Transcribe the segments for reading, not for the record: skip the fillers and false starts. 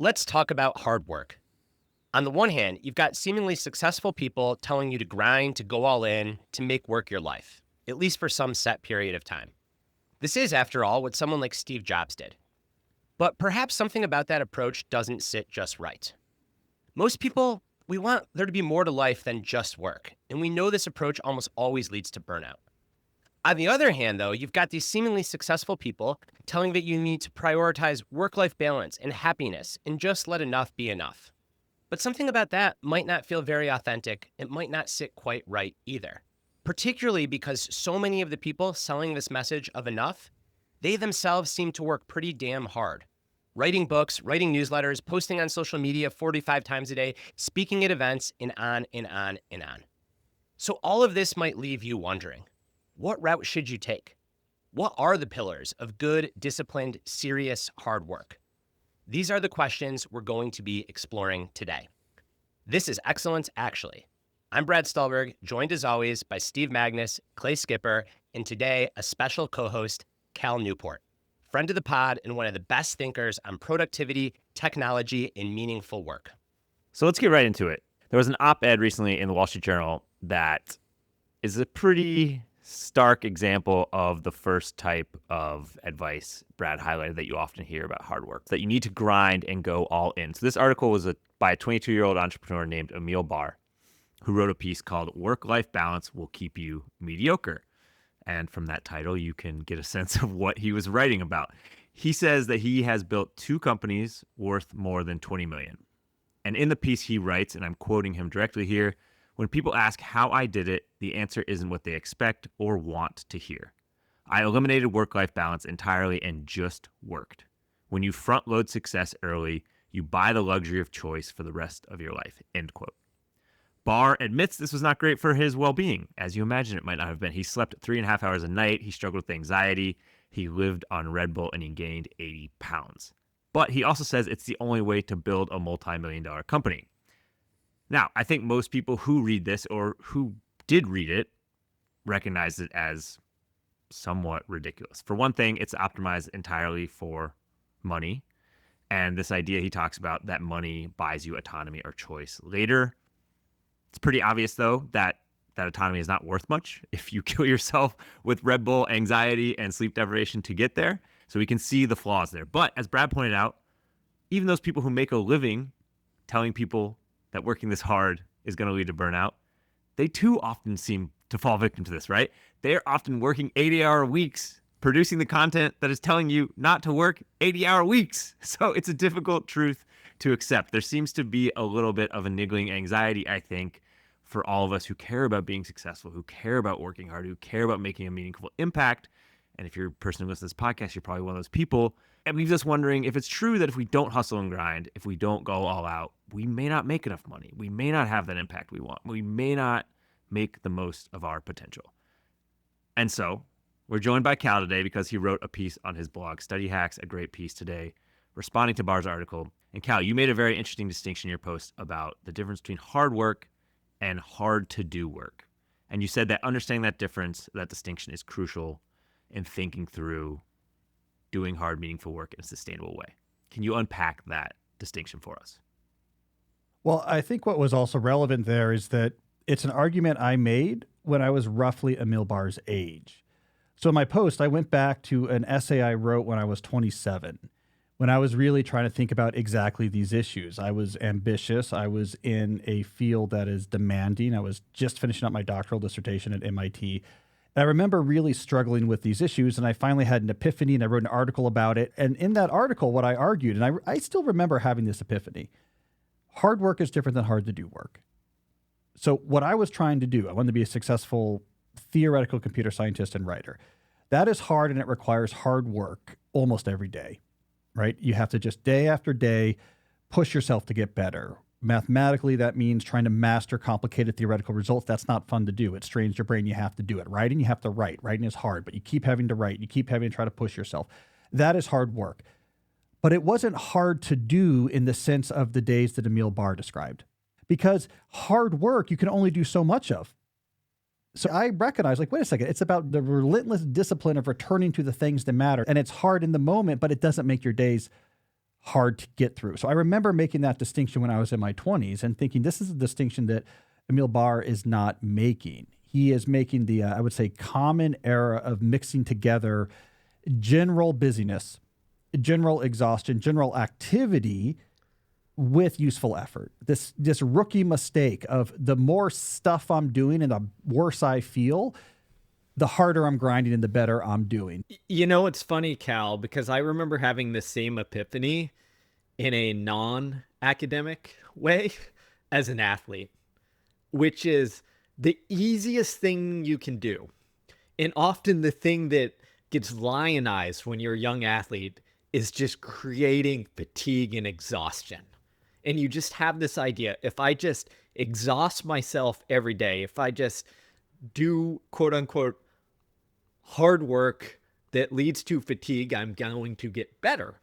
Let's talk about hard work. On the one hand, you've got seemingly successful people telling you to grind, to go all in, to make work your life, at least for some set period of time. This is, after all, what someone like Steve Jobs did. But perhaps something about that approach doesn't sit just right. Most people, we want there to be more to life than just work, and we know this approach almost always leads to burnout. On the other hand, though, you've got these seemingly successful people telling that you need to prioritize work-life balance and happiness and just let enough be enough. But something about that might not feel very authentic. It might not sit quite right either, particularly because so many of the people selling this message of enough, they themselves seem to work pretty damn hard. Writing books, writing newsletters, posting on social media 45 times a day, speaking at events, and on and on and on. So all of this might leave you wondering, what route should you take? What are the pillars of good, disciplined, serious hard work? These are the questions we're going to be exploring today. This is Excellence Actually. I'm Brad Stulberg, joined as always by Steve Magnus, Clay Skipper, and today a special co-host, Cal Newport, friend of the pod and one of the best thinkers on productivity, technology, and meaningful work. So let's get right into it. There was an op-ed recently in the Wall Street Journal that is a pretty stark example of the first type of advice Brad highlighted that you often hear about hard work, that you need to grind and go all in. So this article was by a 22-year-old entrepreneur named Emil Barr, who wrote a piece called Work-Life Balance Will Keep You Mediocre. And from that title, you can get a sense of what he was writing about. He says that he has built 2 companies worth more than $20 million. And in the piece he writes, and I'm quoting him directly here, when people ask how I did it, the answer isn't what they expect or want to hear. I eliminated work-life balance entirely and just worked. When you front-load success early, you buy the luxury of choice for the rest of your life, end quote. Barr admits this was not great for his well-being, as you imagine it might not have been. He slept 3.5 hours a night, he struggled with anxiety, he lived on Red Bull, and he gained 80 pounds. But he also says it's the only way to build a multi-million-dollar company. Now, I think most people who read this or who did read it recognize it as somewhat ridiculous. For one thing, it's optimized entirely for money. And this idea he talks about that money buys you autonomy or choice later. It's pretty obvious, though, that autonomy is not worth much if you kill yourself with Red Bull, anxiety, and sleep deprivation to get there. So we can see the flaws there. But as Brad pointed out, even those people who make a living telling people that working this hard is going to lead to burnout, they too often seem to fall victim to this, right? They're often working 80-hour weeks, producing the content that is telling you not to work 80-hour weeks. So it's a difficult truth to accept. There seems to be a little bit of a niggling anxiety, I think, for all of us who care about being successful, who care about working hard, who care about making a meaningful impact. And if you're a person who listens to this podcast, you're probably one of those people. It leaves us wondering if it's true that if we don't hustle and grind, if we don't go all out, we may not make enough money. We may not have that impact we want. We may not make the most of our potential. And so we're joined by Cal today because he wrote a piece on his blog, Study Hacks, a great piece today, responding to Barr's article. And Cal, you made a very interesting distinction in your post about the difference between hard work and hard to do work. And you said that understanding that difference, that distinction is crucial in thinking through doing hard, meaningful work in a sustainable way. Can you unpack that distinction for us? Well, I think what was also relevant there is that it's an argument I made when I was roughly Emil Barr's age. So in my post, I went back to an essay I wrote when I was 27, when I was really trying to think about exactly these issues. I was ambitious. I was in a field that is demanding. I was just finishing up my doctoral dissertation at MIT. And I remember really struggling with these issues, and I finally had an epiphany, and I wrote an article about it. And in that article, what I argued, and I still remember having this epiphany, hard work is different than hard to do work. So what I was trying to do, I wanted to be a successful theoretical computer scientist and writer. That is hard, and it requires hard work almost every day, right? You have to just day after day push yourself to get better. Mathematically, that means trying to master complicated theoretical results. That's not fun to do. It strains your brain. You have to do it. Writing, you have to write. Writing is hard, but you keep having to write. You keep having to try to push yourself. That is hard work. But it wasn't hard to do in the sense of the days that Emil Barr described, because hard work you can only do so much of. So I recognize, like, wait a second, it's about the relentless discipline of returning to the things that matter. And it's hard in the moment, but it doesn't make your days hard to get through. So I remember making that distinction when I was in my 20s and thinking this is a distinction that Emil Barr is not making. He is making the, I would say, common error of mixing together general busyness, general exhaustion, general activity with useful effort. This rookie mistake of the more stuff I'm doing and the worse I feel, the harder I'm grinding and the better I'm doing. You know, it's funny, Cal, because I remember having the same epiphany in a non-academic way as an athlete, which is the easiest thing you can do. And often the thing that gets lionized when you're a young athlete is just creating fatigue and exhaustion. And you just have this idea, if I just exhaust myself every day, if I just do quote unquote hard work that leads to fatigue, I'm going to get better.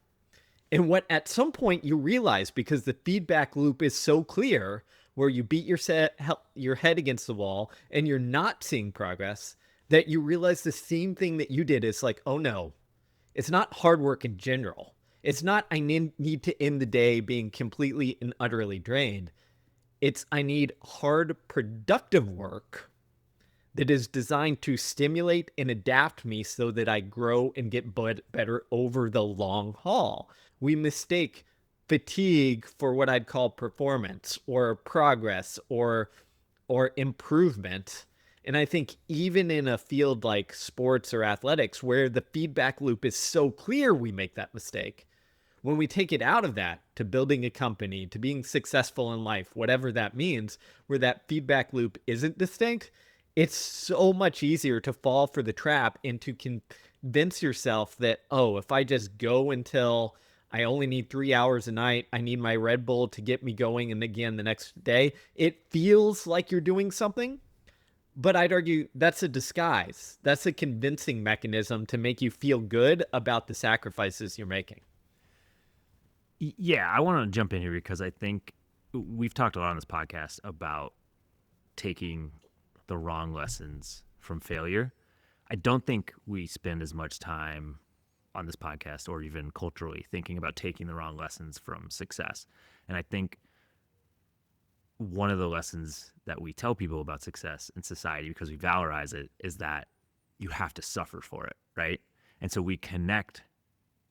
And what at some point you realize, because the feedback loop is so clear, where you beat your head against the wall and you're not seeing progress, that you realize the same thing that you did is like, oh no, it's not hard work in general. It's not I need to end the day being completely and utterly drained. It's I need hard, productive work that is designed to stimulate and adapt me so that I grow and get better over the long haul. We mistake fatigue for what I'd call performance or progress or improvement. And I think even in a field like sports or athletics, where the feedback loop is so clear, we make that mistake. When we take it out of that to building a company, to being successful in life, whatever that means, where that feedback loop isn't distinct, it's so much easier to fall for the trap and to convince yourself that, oh, if I just go until I only need 3 hours a night, I need my Red Bull to get me going, and again the next day, it feels like you're doing something. But I'd argue that's a disguise. That's a convincing mechanism to make you feel good about the sacrifices you're making. Yeah, I want to jump in here because I think we've talked a lot on this podcast about taking the wrong lessons from failure. I don't think we spend as much time on this podcast or even culturally thinking about taking the wrong lessons from success. And I think one of the lessons that we tell people about success in society, because we valorize it, is that you have to suffer for it, right? And so we connect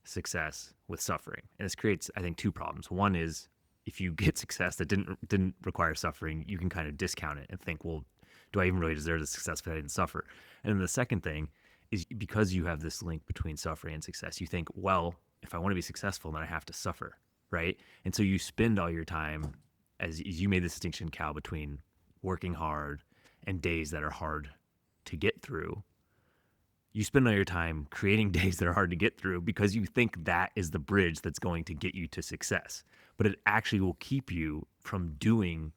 success with suffering. And this creates, I think, two problems. One is if you get success that didn't require suffering, you can kind of discount it and think, well, do I even really deserve the success if I didn't suffer? And then the second thing is because you have this link between suffering and success, you think, well, if I want to be successful, then I have to suffer, right? And so you spend all your time, as you made this distinction, Cal, between working hard and days that are hard to get through. You spend all your time creating days that are hard to get through because you think that is the bridge that's going to get you to success. But it actually will keep you from doing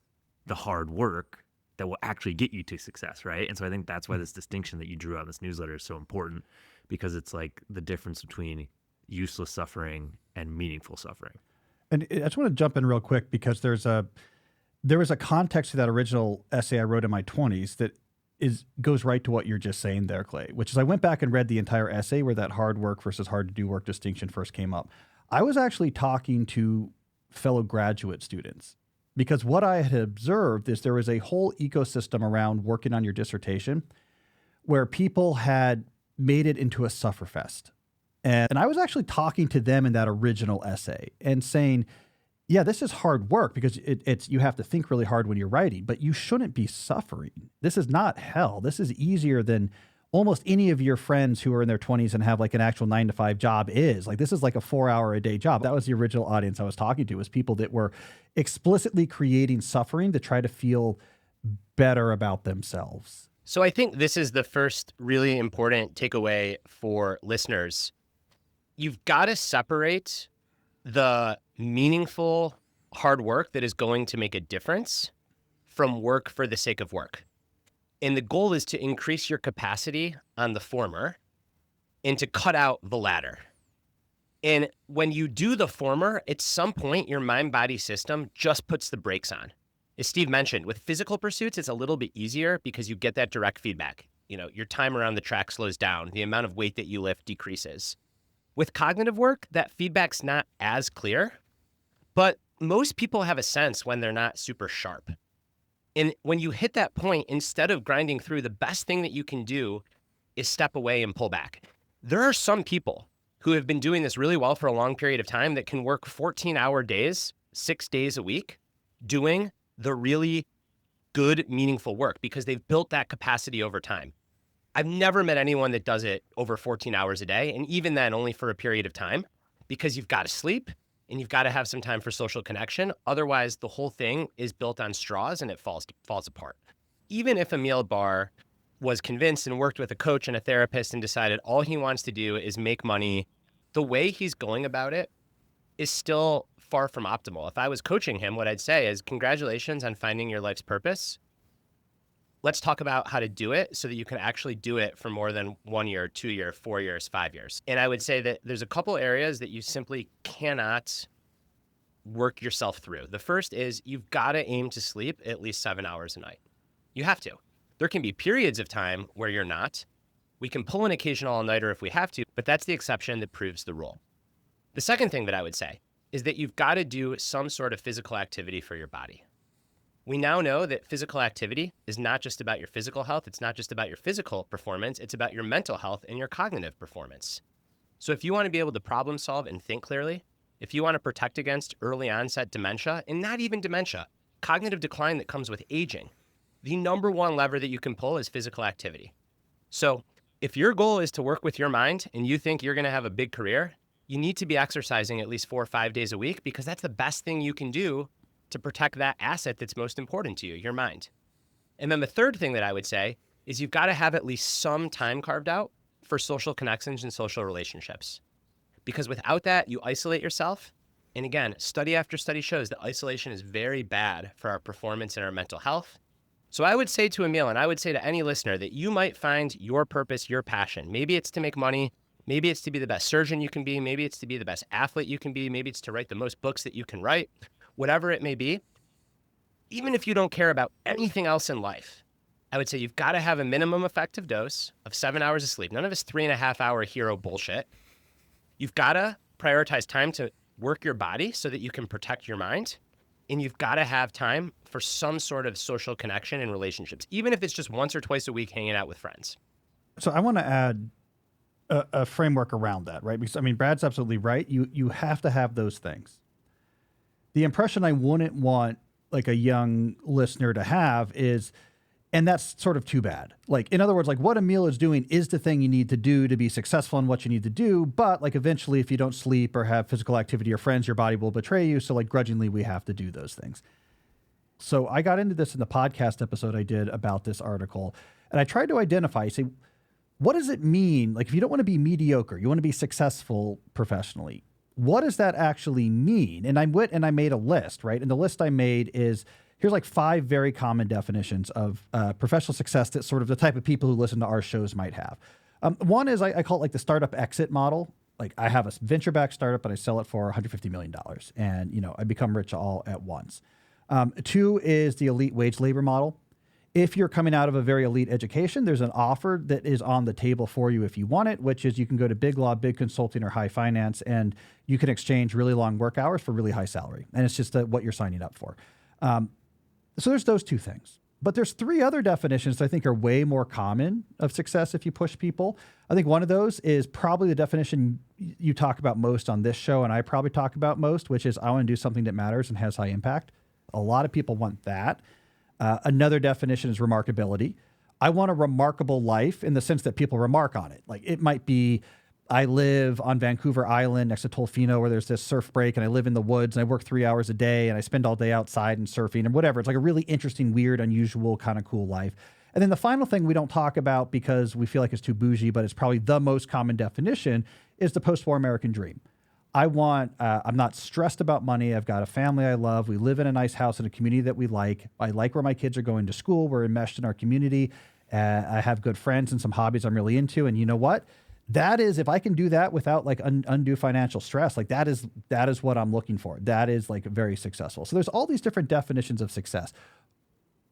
the hard work that will actually get you to success, right? And so I think that's why this distinction that you drew out in this newsletter is so important, because it's like the difference between useless suffering and meaningful suffering. And I just want to jump in real quick because there was a context to that original essay I wrote in my 20s that goes right to what you're just saying there, Clay, which is I went back and read the entire essay where that hard work versus hard to do work distinction first came up. I was actually talking to fellow graduate students because what I had observed is there was a whole ecosystem around working on your dissertation where people had made it into a sufferfest. And I was actually talking to them in that original essay and saying, yeah, this is hard work because it's you have to think really hard when you're writing, but you shouldn't be suffering. This is not hell. This is easier than almost any of your friends who are in their 20s and have like an actual 9-to-5 job is. Like this is like a 4-hour-a-day job. That was the original audience I was talking to, was people that were explicitly creating suffering to try to feel better about themselves. So I think this is the first really important takeaway for listeners. You've got to separate the meaningful hard work that is going to make a difference from work for the sake of work. And the goal is to increase your capacity on the former and to cut out the latter. And when you do the former, at some point, your mind-body system just puts the brakes on. As Steve mentioned, with physical pursuits, it's a little bit easier because you get that direct feedback. You know, your time around the track slows down. The amount of weight that you lift decreases. With cognitive work, that feedback's not as clear, but most people have a sense when they're not super sharp. And when you hit that point, instead of grinding through, the best thing that you can do is step away and pull back. There are some people who have been doing this really well for a long period of time that can work 14-hour days, 6 days a week, doing the really good, meaningful work because they've built that capacity over time. I've never met anyone that does it over 14 hours a day, and even then only for a period of time, because you've got to sleep and you've got to have some time for social connection. Otherwise, the whole thing is built on straws and it falls apart. Even if Emil Barr was convinced and worked with a coach and a therapist and decided all he wants to do is make money, the way he's going about it is still far from optimal. If I was coaching him, what I'd say is, congratulations on finding your life's purpose. Let's talk about how to do it so that you can actually do it for more than 1 year, 2 years, 4 years, 5 years. And I would say that there's a couple areas that you simply cannot work yourself through. The first is you've got to aim to sleep at least 7 hours a night. You have to. There can be periods of time where you're not. We can pull an occasional all-nighter if we have to, but that's the exception that proves the rule. The second thing that I would say is that you've got to do some sort of physical activity for your body. We now know that physical activity is not just about your physical health. It's not just about your physical performance. It's about your mental health and your cognitive performance. So if you want to be able to problem solve and think clearly, if you want to protect against early onset dementia, and not even dementia, cognitive decline that comes with aging, the number one lever that you can pull is physical activity. So if your goal is to work with your mind and you think you're going to have a big career, you need to be exercising at least 4 or 5 days a week, because that's the best thing you can do to protect that asset that's most important to you, your mind. And then the third thing that I would say is you've got to have at least some time carved out for social connections and social relationships. Because without that, you isolate yourself. And again, study after study shows that isolation is very bad for our performance and our mental health. So I would say to Emil, and I would say to any listener, that you might find your purpose, your passion. Maybe it's to make money. Maybe it's to be the best surgeon you can be. Maybe it's to be the best athlete you can be. Maybe it's to write the most books that you can write. Whatever it may be, even if you don't care about anything else in life, I would say you've got to have a minimum effective dose of 7 hours of sleep. None of this 3.5-hour hero bullshit. You've got to prioritize time to work your body so that you can protect your mind. And you've got to have time for some sort of social connection and relationships, even if it's just once or twice a week hanging out with friends. So I want to add a framework around that, right? Because, I mean, Brad's absolutely right. You have to have those things. The impression I wouldn't want like a young listener to have is, and that's sort of too bad. Like, in other words, like what Emil is doing is the thing you need to do to be successful in what you need to do. But like eventually, if you don't sleep or have physical activity or friends, your body will betray you. So like grudgingly, we have to do those things. So I got into this in the podcast episode I did about this article, and I tried to identify, say, what does it mean? Like, if you don't want to be mediocre, you want to be successful professionally. What does that actually mean? And I went and I made a list, right? And the list I made is, here's like 5 very common definitions of professional success that sort of the type of people who listen to our shows might have. One is I call it like the startup exit model. Like, I have a venture-backed startup, but I sell it for $150 million. And, you know, I become rich all at once. 2 is the elite wage labor model. If you're coming out of a very elite education, there's an offer that is on the table for you if you want it, which is you can go to big law, big consulting, or high finance, and you can exchange really long work hours for really high salary. And it's just what you're signing up for. So there's those 2 things. But there's 3 other definitions that I think are way more common of success if you push people. I think one of those is probably the definition you talk about most on this show, and I probably talk about most, which is I want to do something that matters and has high impact. A lot of people want that. Another definition is remarkability. I want a remarkable life in the sense that people remark on it. Like, it might be, I live on Vancouver Island next to Tolfino where there's this surf break, and I live in the woods and I work 3 hours a day and I spend all day outside and surfing and whatever. It's like a really interesting, weird, unusual, kind of cool life. And then the final thing we don't talk about because we feel like it's too bougie, but it's probably the most common definition, is the post-war American dream. I'm not stressed about money. I've got a family I love. We live in a nice house in a community that we like. I like where my kids are going to school. We're enmeshed in our community. I have good friends and some hobbies I'm really into. And you know what? That is, if I can do that without like undue financial stress, like that is what I'm looking for. That is like very successful. So there's all these different definitions of success.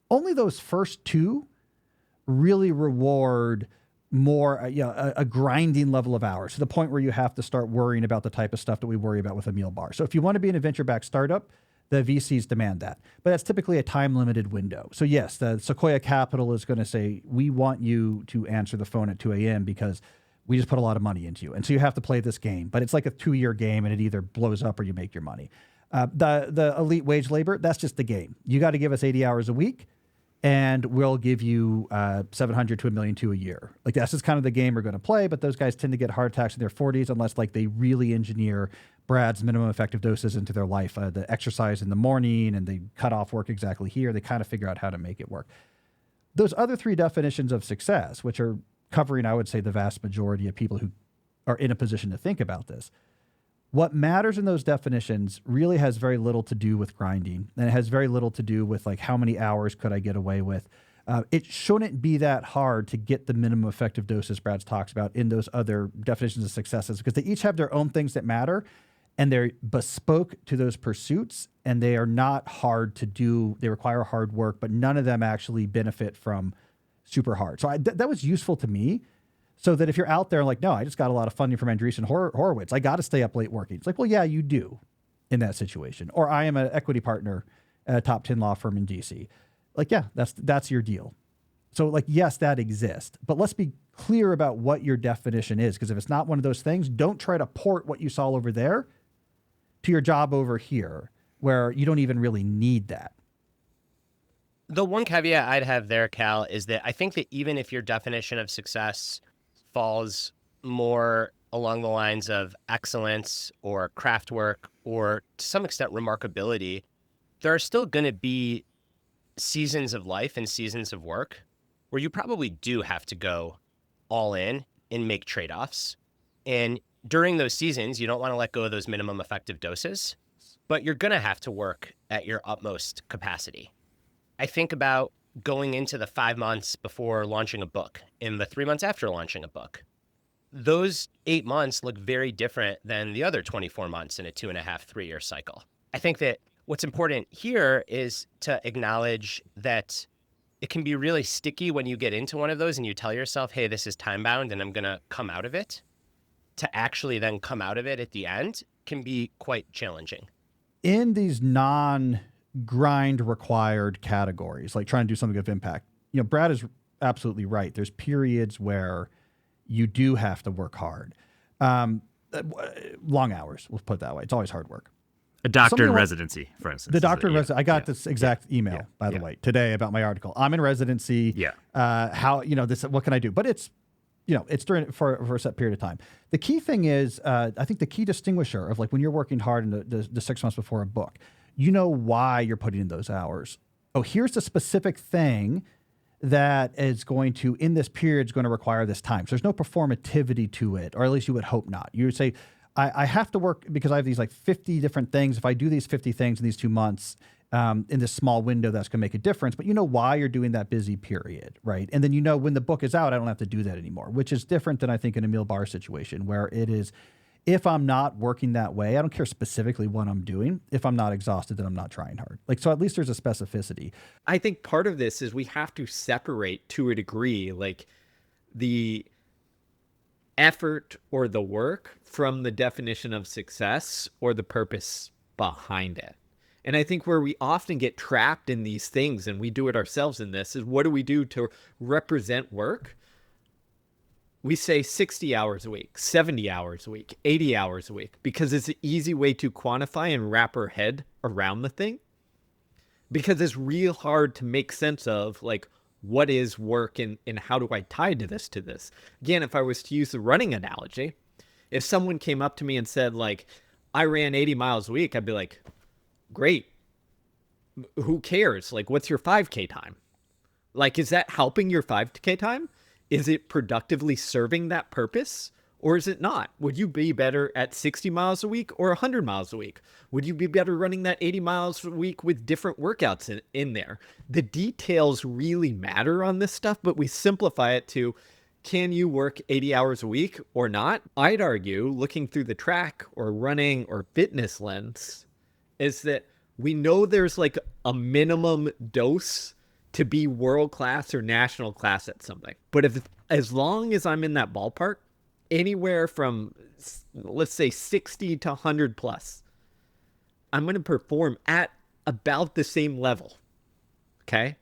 Only those first 2 really reward more, a grinding level of hours to the point where you have to start worrying about the type of stuff that we worry about with a meal bar. So if you want to be an venture-backed startup, the VCs demand that. But that's typically a time-limited window. So yes, the Sequoia Capital is going to say, we want you to answer the phone at 2 a.m. because we just put a lot of money into you. And so you have to play this game. But it's like a 2-year game, and it either blows up or you make your money. The elite wage labor, that's just the game. You got to give us 80 hours a week, and we'll give you 700 to $1 million a year. Like, that's just kind of the game we're going to play. But those guys tend to get heart attacks in their 40s unless like they really engineer Brad's minimum effective doses into their life. The exercise in the morning, and they cut off work exactly here. They kind of figure out how to make it work. Those other 3 definitions of success, which are covering, I would say, the vast majority of people who are in a position to think about this. What matters in those definitions really has very little to do with grinding, and it has very little to do with like how many hours could I get away with. It shouldn't be that hard to get the minimum effective doses Brad talks about in those other definitions of successes, because they each have their own things that matter, and they're bespoke to those pursuits, and they are not hard to do. They require hard work, but none of them actually benefit from super hard. So that was useful to me. So that if you're out there like, no, I just got a lot of funding from Andreessen Horowitz, I got to stay up late working. It's like, well, yeah, you do in that situation. Or I am an equity partner at a top 10 law firm in DC. Like, yeah, that's your deal. So like, yes, that exists, but let's be clear about what your definition is. Because if it's not one of those things, don't try to port what you saw over there to your job over here, where you don't even really need that. The one caveat I'd have there, Cal, is that I think that even if your definition of success falls more along the lines of excellence or craft work or to some extent remarkability, there are still going to be seasons of life and seasons of work where you probably do have to go all in and make trade-offs. And during those seasons, you don't want to let go of those minimum effective doses, but you're going to have to work at your utmost capacity. I think about going into the 5 months before launching a book and the 3 months after launching a book. Those 8 months look very different than the other 24 months in a 2.5, 3-year cycle. I think that what's important here is to acknowledge that it can be really sticky when you get into one of those and you tell yourself, hey, this is time bound and I'm going to come out of it. To actually then come out of it at the end can be quite challenging. In these non-grind required categories, like trying to do something of impact, Brad is absolutely right. There's periods where you do have to work hard. Long hours, we'll put it that way. It's always hard work. A doctor in residency, for instance. The doctor in residency. I got this exact email, by the way, today about my article. I'm in residency. Yeah. This, what can I do? But it's during for a set period of time. The key thing is, I think the key distinguisher of like when you're working hard in the 6 months before a book, you know why you're putting in those hours. Oh, here's the specific thing that is going to, in this period, is going to require this time. So there's no performativity to it, or at least you would hope not. You would say, I have to work because I have these like 50 different things. If I do these 50 things in these 2 months, in this small window, that's going to make a difference. But you know why you're doing that busy period, right? And then when the book is out, I don't have to do that anymore, which is different than I think in a meal bar situation where it is, if I'm not working that way, I don't care specifically what I'm doing. If I'm not exhausted, then I'm not trying hard. Like, so at least there's a specificity. I think part of this is we have to separate to a degree, like the effort or the work from the definition of success or the purpose behind it. And I think where we often get trapped in these things, and we do it ourselves in this, is what do we do to represent work? We say 60 hours a week, 70 hours a week, 80 hours a week, because it's an easy way to quantify and wrap our head around the thing. Because it's real hard to make sense of like, what is work and how do I tie to this? Again, if I was to use the running analogy, if someone came up to me and said like, I ran 80 miles a week, I'd be like, great. Who cares? Like, what's your 5K time? Like, is that helping your 5K time? Is it productively serving that purpose? Or is it not? Would you be better at 60 miles a week or 100 miles a week? Would you be better running that 80 miles a week with different workouts in there? The details really matter on this stuff, but we simplify it to, can you work 80 hours a week or not? I'd argue, looking through the track or running or fitness lens, is that we know there's like a minimum dose to be world class or national class at something. But if as long as I'm in that ballpark, anywhere from, let's say, 60 to 100 plus, I'm going to perform at about the same level. Okay.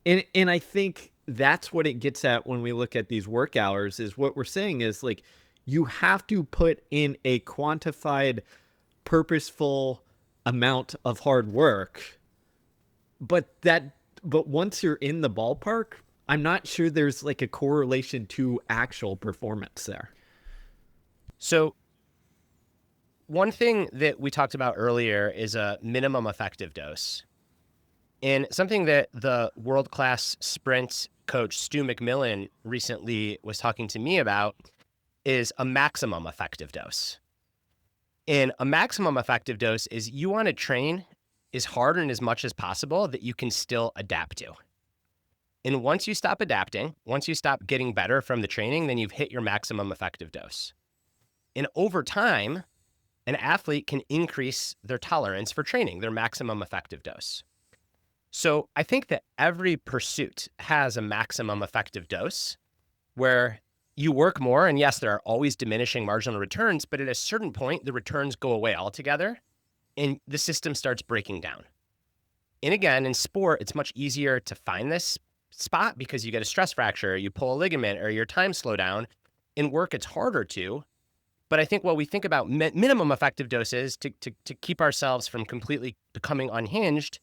And I think that's what it gets at when we look at these work hours, is what we're saying is like, you have to put in a quantified, purposeful amount of hard work. But once you're in the ballpark, I'm not sure there's like a correlation to actual performance there. So one thing that we talked about earlier is a minimum effective dose. And something that the world-class sprint coach Stu McMillan recently was talking to me about is a maximum effective dose. And a maximum effective dose is you want to train as hard and as much as possible that you can still adapt to. And once you stop adapting, once you stop getting better from the training, then you've hit your maximum effective dose. And over time, an athlete can increase their tolerance for training, their maximum effective dose. So I think that every pursuit has a maximum effective dose where you work more, and yes, there are always diminishing marginal returns, but at a certain point, the returns go away altogether and the system starts breaking down. And again, in sport, it's much easier to find this spot because you get a stress fracture, you pull a ligament, or your time slow down. In work, it's harder to. But I think while we think about minimum effective doses to keep ourselves from completely becoming unhinged,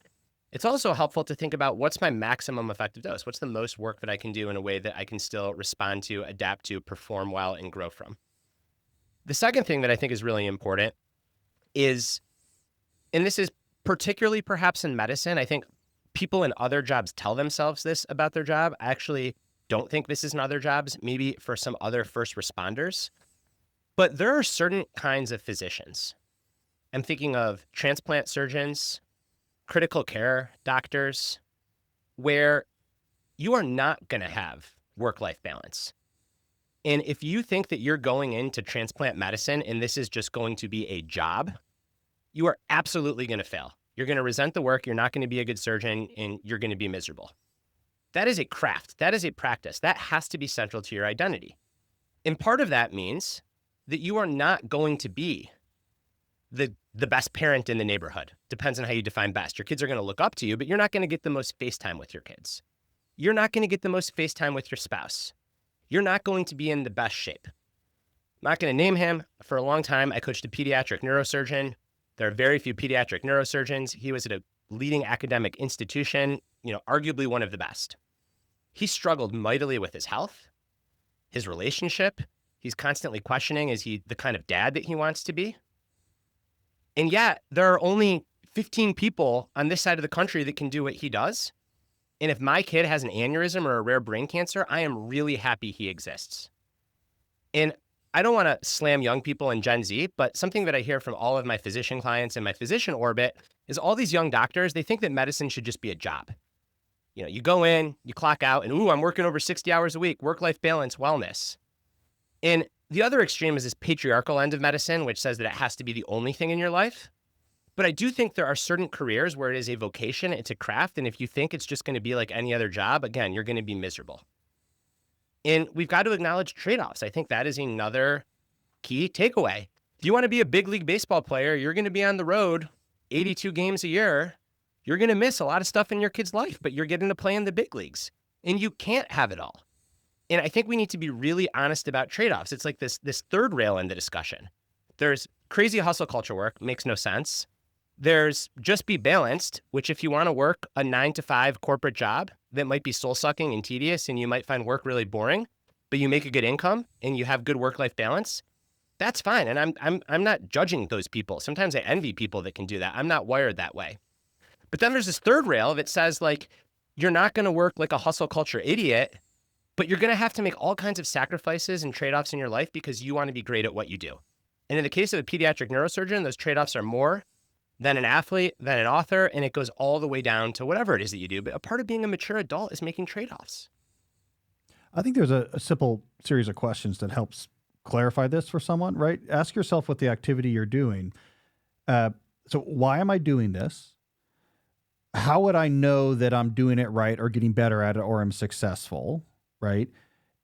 it's also helpful to think about what's my maximum effective dose? What's the most work that I can do in a way that I can still respond to, adapt to, perform well, and grow from? The second thing that I think is really important is, and this is particularly perhaps in medicine, I think people in other jobs tell themselves this about their job. I actually don't think this is in other jobs, maybe for some other first responders. But there are certain kinds of physicians. I'm thinking of transplant surgeons, critical care doctors, where you are not going to have work-life balance. And if you think that you're going into transplant medicine and this is just going to be a job, you are absolutely going to fail. You're going to resent the work. You're not going to be a good surgeon, and you're going to be miserable. That is a craft. That is a practice. That has to be central to your identity. And part of that means that you are not going to be the best parent in the neighborhood. Depends on how you define best. Your kids are going to look up to you, but you're not going to get the most FaceTime with your kids. You're not going to get the most FaceTime with your spouse. You're not going to be in the best shape. I'm not going to name him. For a long time, I coached a pediatric neurosurgeon. There are very few pediatric neurosurgeons. He was at a leading academic institution, arguably one of the best. He struggled mightily with his health, his relationship. He's constantly questioning, is he the kind of dad that he wants to be? And yet, there are only 15 people on this side of the country that can do what he does. And if my kid has an aneurysm or a rare brain cancer, I am really happy he exists. And I don't want to slam young people and Gen Z, but something that I hear from all of my physician clients in my physician orbit is all these young doctors, they think that medicine should just be a job. You go in, you clock out, and I'm working over 60 hours a week, work-life balance, wellness. And the other extreme is this patriarchal end of medicine, which says that it has to be the only thing in your life. But I do think there are certain careers where it is a vocation, it's a craft, and if you think it's just going to be like any other job, again, you're going to be miserable. And we've got to acknowledge trade-offs. I think that is another key takeaway. If you want to be a big league baseball player, you're going to be on the road 82 games a year. You're going to miss a lot of stuff in your kid's life, but you're getting to play in the big leagues, and you can't have it all. And I think we need to be really honest about trade-offs. It's like this third rail in the discussion. There's crazy hustle culture work, makes no sense. There's just be balanced, which if you want to work a 9-to-5 corporate job that might be soul-sucking and tedious, and you might find work really boring, but you make a good income and you have good work-life balance, that's fine. And I'm not judging those people. Sometimes I envy people that can do that. I'm not wired that way. But then there's this third rail that says, like, you're not going to work like a hustle culture idiot, but you're going to have to make all kinds of sacrifices and trade-offs in your life because you want to be great at what you do. And in the case of a pediatric neurosurgeon, those trade-offs are more than an athlete, than an author, and it goes all the way down to whatever it is that you do. But a part of being a mature adult is making trade-offs. I think there's a simple series of questions that helps clarify this for someone, right? Ask yourself what the activity you're doing. So why am I doing this? How would I know that I'm doing it right or getting better at it or I'm successful, right?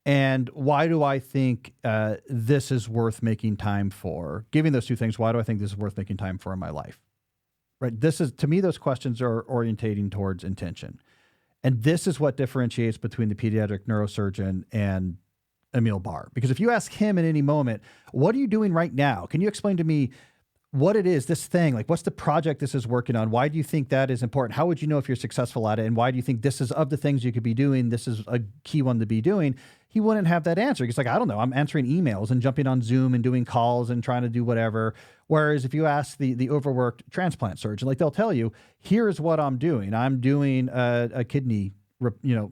And why do I think this is worth making time for? Giving those two things, why do I think this is worth making time for in my life? Right. This is, to me, those questions are orientating towards intention. And this is what differentiates between the pediatric neurosurgeon and Emil Barr. Because if you ask him at any moment, what are you doing right now? Can you explain to me what it is, this thing, like what's the project this is working on? Why do you think that is important? How would you know if you're successful at it? And why do you think this is, of the things you could be doing, this is a key one to be doing? He wouldn't have that answer. He's like, I don't know. I'm answering emails and jumping on Zoom and doing calls and trying to do whatever. Whereas if you ask the overworked transplant surgeon, like they'll tell you, here's what I'm doing. I'm doing a kidney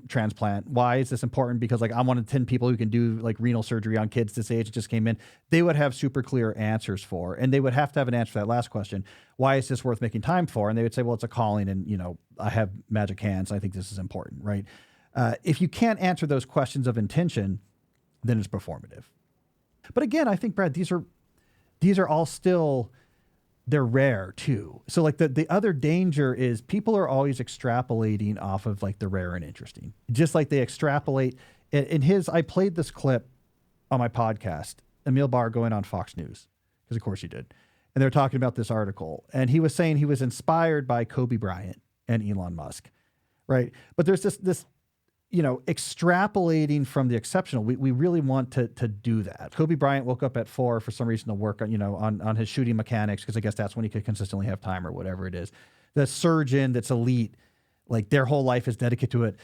transplant. Why is this important? Because like I'm one of 10 people who can do like renal surgery on kids this age that just came in. They would have super clear answers for, and they would have to have an answer for that last question. Why is this worth making time for? And they would say, well, it's a calling and, I have magic hands. I think this is important, right? If you can't answer those questions of intention, then it's performative. But again, I think, Brad, these are all still, they're rare too. So like the other danger is people are always extrapolating off of like the rare and interesting, just like they extrapolate I played this clip on my podcast, Emil Barr going on Fox News, because of course he did. And they're talking about this article and he was saying he was inspired by Kobe Bryant and Elon Musk. Right. But there's this extrapolating from the exceptional. We really want to do that. Kobe Bryant woke up at 4 for some reason to work on his shooting mechanics, because I guess that's when he could consistently have time or whatever it is. The surgeon that's elite, like their whole life is dedicated to it.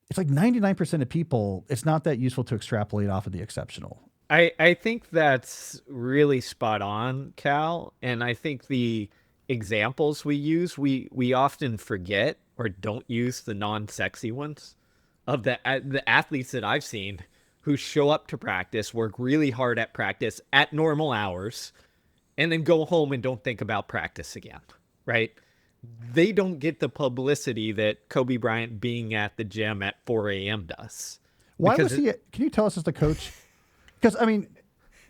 It's like 99% of people, it's not that useful to extrapolate off of the exceptional. I think that's really spot on, Cal. And I think the examples we use, we often forget or don't use the non-sexy ones. Of the athletes that I've seen who show up to practice, work really hard at practice at normal hours, and then go home and don't think about practice again, right? They don't get the publicity that Kobe Bryant being at the gym at 4 a.m. does. Why was he? Can you tell us as the coach? Because, I mean,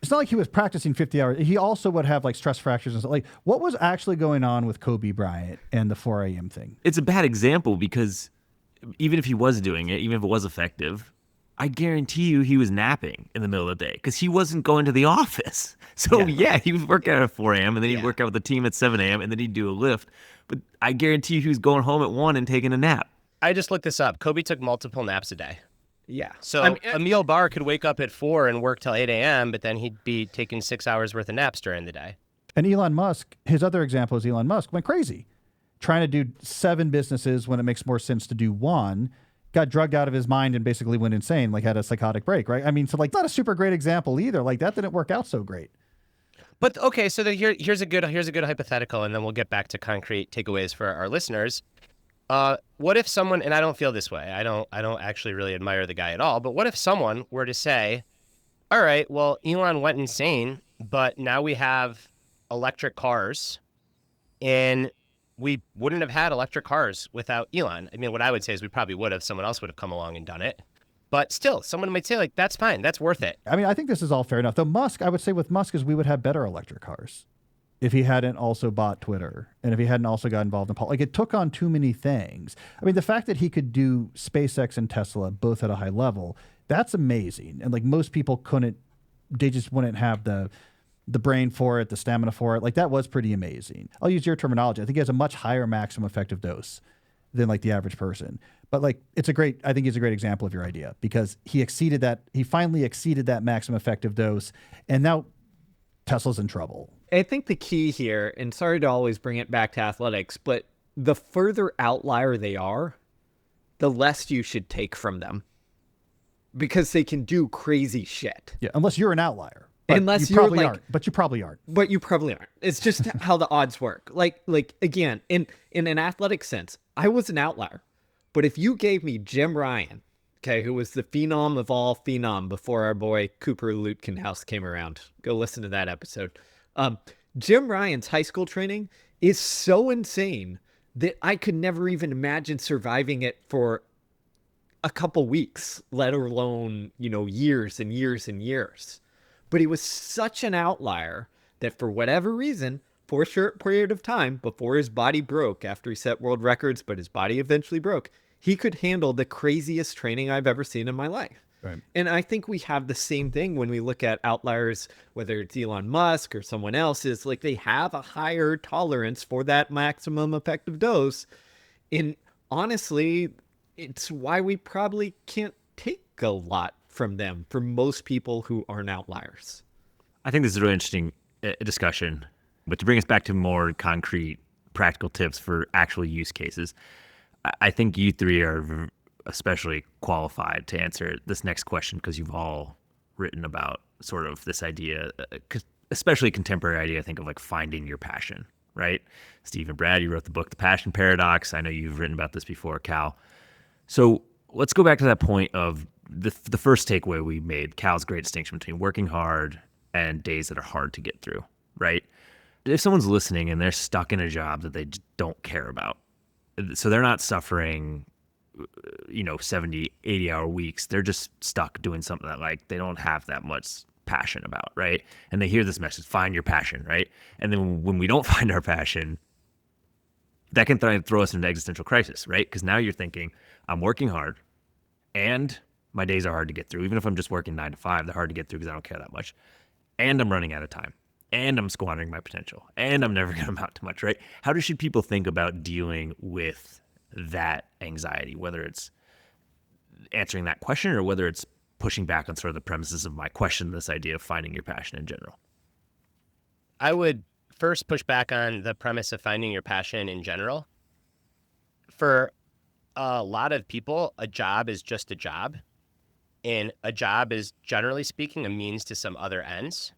it's not like he was practicing 50 hours. He also would have like stress fractures and stuff. Like, what was actually going on with Kobe Bryant and the 4 a.m. thing? It's a bad example because even if he was doing it, even if it was effective, I guarantee you he was napping in the middle of the day because he wasn't going to the office. So yeah, he was working out at 4 a.m. and then he'd work out with the team at 7 a.m. and then he'd do a lift. But I guarantee you he was going home at 1 and taking a nap. I just looked this up. Kobe took multiple naps a day. Yeah. So Emil Barr could wake up at 4 and work till 8 a.m., but then he'd be taking 6 hours worth of naps during the day. And Elon Musk, his other example is Elon Musk went crazy, trying to do 7 businesses when it makes more sense to do 1, got drugged out of his mind and basically went insane, like had a psychotic break, right? I mean, so like not a super great example either. Like that didn't work out so great. But okay, so here's a good hypothetical, and then we'll get back to concrete takeaways for our listeners. What if someone, and I don't feel this way, I don't actually really admire the guy at all, but what if someone were to say, all right, well, Elon went insane, but now we have electric cars, and we wouldn't have had electric cars without Elon. I mean, what I would say is we probably would have. Someone else would have come along and done it. But still, someone might say, like, that's fine. That's worth it. I mean, I think this is all fair enough. Though Musk, I would say with Musk is we would have better electric cars if he hadn't also bought Twitter and if he hadn't also got involved in politics. Like, it took on too many things. I mean, the fact that he could do SpaceX and Tesla both at a high level, that's amazing. And, like, most people couldn't, they just wouldn't have the brain for it, the stamina for it. Like, that was pretty amazing. I'll use your terminology. I think he has a much higher maximum effective dose than like the average person. But like, I think he's a great example of your idea because he finally exceeded that maximum effective dose. And now Tesla's in trouble. I think the key here, and sorry to always bring it back to athletics, but the further outlier they are, the less you should take from them because they can do crazy shit. Yeah. Unless you're an outlier. Unless you're like, but you probably aren't. But you probably aren't. It's just how the odds work. Like again, in an athletic sense, I was an outlier. But if you gave me Jim Ryan, okay, who was the phenom of all phenom before our boy Cooper Lutkenhouse came around, go listen to that episode. Jim Ryan's high school training is so insane that I could never even imagine surviving it for a couple weeks, let alone, years and years and years. But he was such an outlier that for whatever reason, for a short period of time before his body broke after he set world records, but his body eventually broke, he could handle the craziest training I've ever seen in my life. Right. And I think we have the same thing when we look at outliers, whether it's Elon Musk or someone else, is like they have a higher tolerance for that maximum effective dose. And honestly, it's why we probably can't take a lot from them for most people who aren't outliers. I think this is a really interesting discussion, but to bring us back to more concrete, practical tips for actual use cases, I think you three are especially qualified to answer this next question because you've all written about sort of this idea, especially contemporary idea, I think, of like finding your passion, right? Steve and Brad, you wrote the book, The Passion Paradox. I know you've written about this before, Cal. So let's go back to that point of the first takeaway we made, Cal's great distinction between working hard and days that are hard to get through, right? If someone's listening and they're stuck in a job that they don't care about, so they're not suffering, 70, 80-hour weeks. They're just stuck doing something that like they don't have that much passion about, right? And they hear this message, find your passion, right? And then when we don't find our passion, that can throw us into existential crisis, right? Because now you're thinking, I'm working hard and my days are hard to get through. Even if I'm just working 9 to 5, they're hard to get through because I don't care that much. And I'm running out of time. And I'm squandering my potential. And I'm never going to amount to much, right? How should people think about dealing with that anxiety, whether it's answering that question or whether it's pushing back on sort of the premises of my question, this idea of finding your passion in general? I would first push back on the premise of finding your passion in general. For a lot of people, a job is just a job. And a job is, generally speaking, a means to some other ends.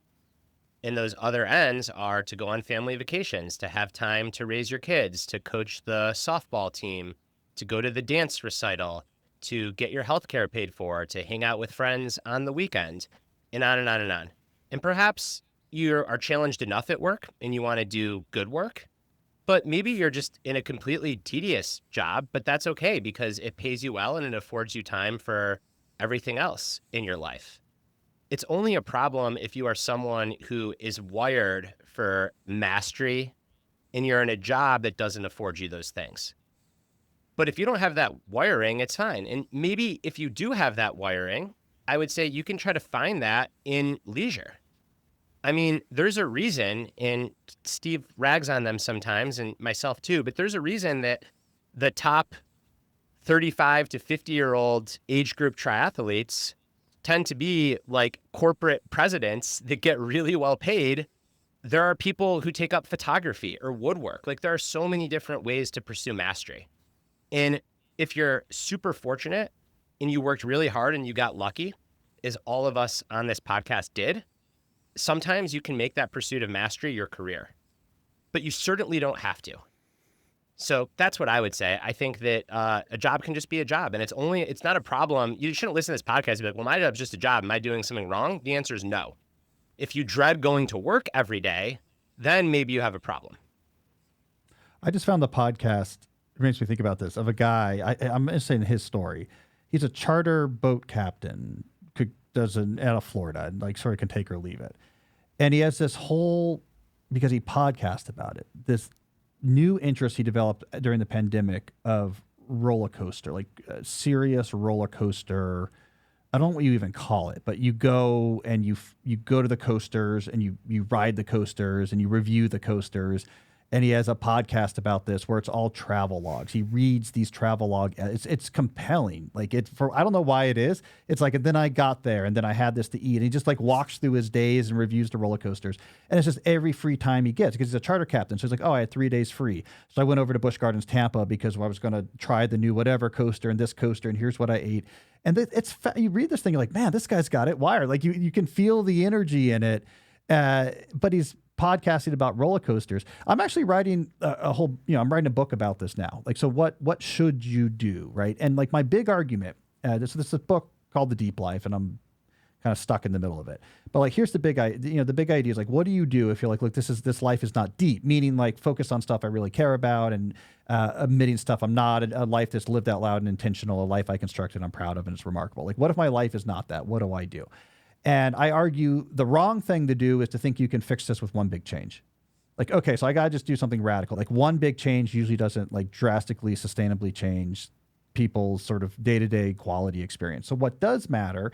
And those other ends are to go on family vacations, to have time to raise your kids, to coach the softball team, to go to the dance recital, to get your healthcare paid for, to hang out with friends on the weekend, and on and on and on. And perhaps you are challenged enough at work and you want to do good work, but maybe you're just in a completely tedious job, but that's okay because it pays you well and it affords you time for everything else in your life. It's only a problem if you are someone who is wired for mastery and you're in a job that doesn't afford you those things. But if you don't have that wiring, it's fine. And maybe if you do have that wiring, I would say you can try to find that in leisure. I mean, there's a reason, and Steve rags on them sometimes, and myself too, but there's a reason that the top 35 to 50-year-old age group triathletes tend to be like corporate presidents that get really well paid. There are people who take up photography or woodwork. Like there are so many different ways to pursue mastery. And if you're super fortunate and you worked really hard and you got lucky, as all of us on this podcast did, sometimes you can make that pursuit of mastery your career, but you certainly don't have to. So that's what I would say. I think that a job can just be a job, and it's not a problem. You shouldn't listen to this podcast and be like, well, my job's just a job. Am I doing something wrong? The answer is no. If you dread going to work every day, then maybe you have a problem. I just found the podcast, it makes me think about this, of a guy, I'm interested in his story. He's a charter boat captain, out of Florida, and like sort of can take or leave it. And he has this whole, because he podcasted about it, this new interest he developed during the pandemic of roller coaster, like a serious roller coaster. I don't know what you even call it, but you go and you go to the coasters and you ride the coasters and you review the coasters. And he has a podcast about this where it's all travel logs. He reads these travel logs. It's compelling. Like I don't know why it is. It's like, and then I got there and then I had this to eat. And he just like walks through his days and reviews the roller coasters. And it's just every free time he gets because he's a charter captain. So he's like, oh, I had 3 days free. So I went over to Busch Gardens, Tampa because I was going to try the new whatever coaster and this coaster. And here's what I ate. And you read this thing, you're like, man, this guy's got it wired. Like you can feel the energy in it. But he's podcasting about roller coasters. I'm actually writing I'm writing a book about this now. Like, so what should you do, right? And like my big argument, this is a book called The Deep Life, and I'm kind of stuck in the middle of it. But like, here's the big idea. The big idea is like, what do you do if you're like, look, this life is not deep? Meaning like focus on stuff I really care about and omitting stuff I'm not. A life that's lived out loud and intentional. A life I constructed, I'm proud of, and it's remarkable. Like, what if my life is not that? What do I do? And I argue the wrong thing to do is to think you can fix this with one big change. Like, okay, so I got to just do something radical. Like one big change usually doesn't like drastically, sustainably change people's sort of day-to-day quality experience. So what does matter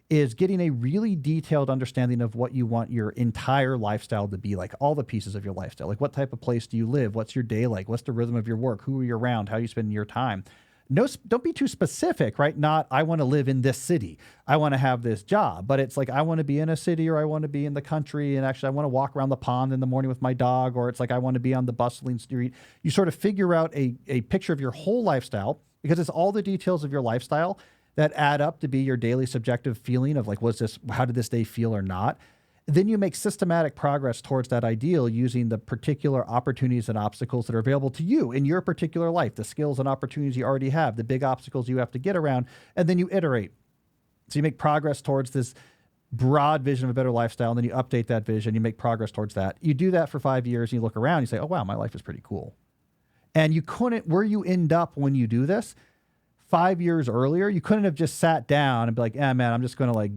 is getting a really detailed understanding of what you want your entire lifestyle to be like, all the pieces of your lifestyle. Like, what type of place do you live? What's your day like? What's the rhythm of your work? Who are you around? How you spend your time? No, don't be too specific, right? Not, I want to live in this city. I want to have this job, but it's like, I want to be in a city, or I want to be in the country. And actually I want to walk around the pond in the morning with my dog, or it's like, I want to be on the bustling street. You sort of figure out a picture of your whole lifestyle, because it's all the details of your lifestyle that add up to be your daily subjective feeling of like, how did this day feel or not? Then you make systematic progress towards that ideal using the particular opportunities and obstacles that are available to you in your particular life, the skills and opportunities you already have, the big obstacles you have to get around, and then you iterate. So you make progress towards this broad vision of a better lifestyle, and then you update that vision, you make progress towards that. You do that for 5 years, and you look around, you say, oh, wow, my life is pretty cool. And you couldn't, where you end up when you do this, 5 years earlier, you couldn't have just sat down and be like, yeah, man, I'm just going to like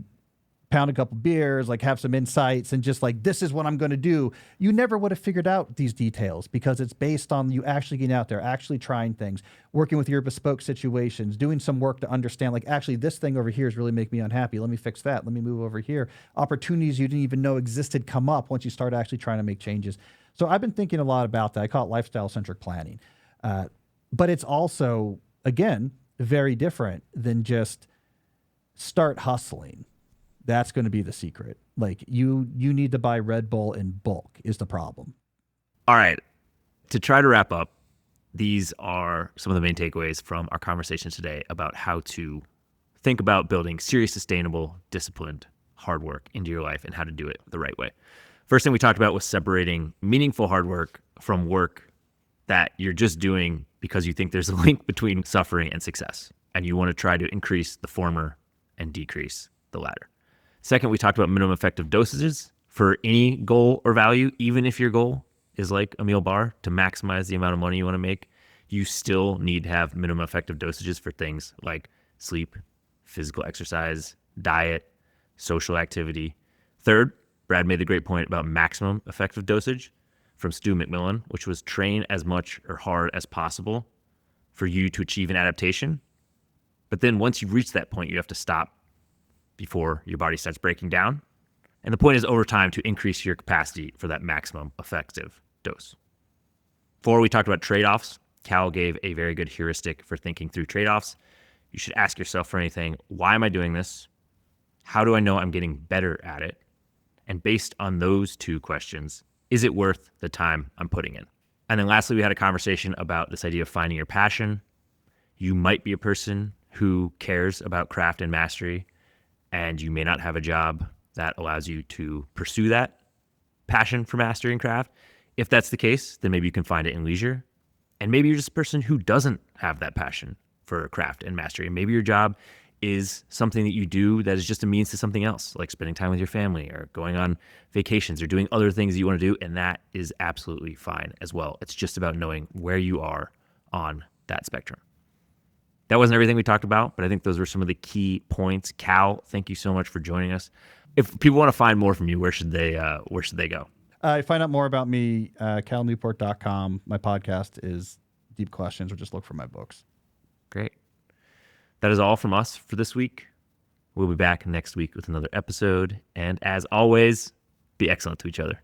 pound a couple beers, like have some insights, and just like, this is what I'm going to do. You never would have figured out these details, because it's based on you actually getting out there, actually trying things, working with your bespoke situations, doing some work to understand, like, actually this thing over here is really making me unhappy. Let me fix that. Let me move over here. Opportunities you didn't even know existed come up once you start actually trying to make changes. So I've been thinking a lot about that. I call it lifestyle-centric planning. But it's also, again, very different than just start hustling. That's going to be the secret. Like, you need to buy Red Bull in bulk is the problem. All right. To try to wrap up, these are some of the main takeaways from our conversation today about how to think about building serious, sustainable, disciplined, hard work into your life and how to do it the right way. First thing we talked about was separating meaningful hard work from work that you're just doing because you think there's a link between suffering and success, and you want to try to increase the former and decrease the latter. Second, we talked about minimum effective dosages for any goal or value. Even if your goal is like a meal bar to maximize the amount of money you want to make, you still need to have minimum effective dosages for things like sleep, physical exercise, diet, social activity. Third, Brad made the great point about maximum effective dosage from Stu McMillan, which was train as much or hard as possible for you to achieve an adaptation. But then once you've reached that point, you have to stop before your body starts breaking down. And the point is, over time, to increase your capacity for that maximum effective dose. 4, we talked about trade-offs. Cal gave a very good heuristic for thinking through trade-offs. You should ask yourself for anything, why am I doing this? How do I know I'm getting better at it? And based on those 2 questions, is it worth the time I'm putting in? And then lastly, we had a conversation about this idea of finding your passion. You might be a person who cares about craft and mastery, and you may not have a job that allows you to pursue that passion for mastery and craft. If that's the case, then maybe you can find it in leisure. And maybe you're just a person who doesn't have that passion for craft and mastery. And maybe your job is something that you do that is just a means to something else, like spending time with your family or going on vacations or doing other things that you want to do. And that is absolutely fine as well. It's just about knowing where you are on that spectrum. That wasn't everything we talked about, but I think those were some of the key points. Cal, thank you so much for joining us. If people want to find more from you, where should they go? Find out more about me, calnewport.com. My podcast is Deep Questions, or just look for my books. Great. That is all from us for this week. We'll be back next week with another episode. And as always, be excellent to each other.